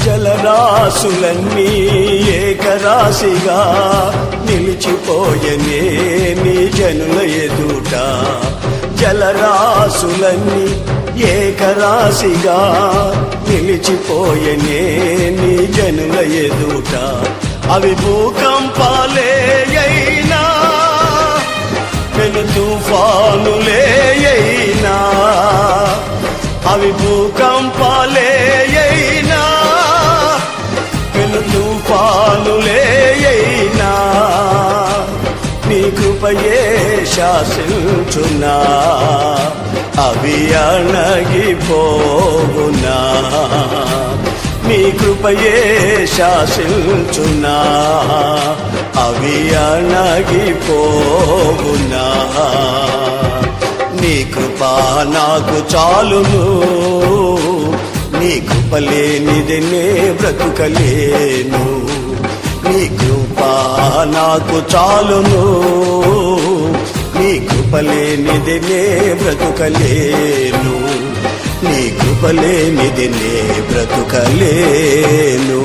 జలరాశులన్నీ ఏకరాశిగా నిలిచిపోయనే నీ జనుల ఎదుట. జలరాశులన్నీ ఏకరాశిగా నిలిచిపోయనే నీ జనుల ఎదుట. అవి భూకంపాలే అయినా పెను తుఫానులే అయినా, అవి భూకంపాలే అయినా పెను తుఫానులే అయినా, నీ కృపయే శాసించునా అవి అణగిపోవునా. నీ కృపయే శాసించునా అవి అణగిపోవునా. నీ కృప నాకు చాలును, నీ కృప లేనిది నే బ్రతుకలేను. నీ కృప నాకు చాలును, నీ కృప లేనిది నే బ్రతుకలేను. నీ కృప లేనిది నే బ్రతుకలేను.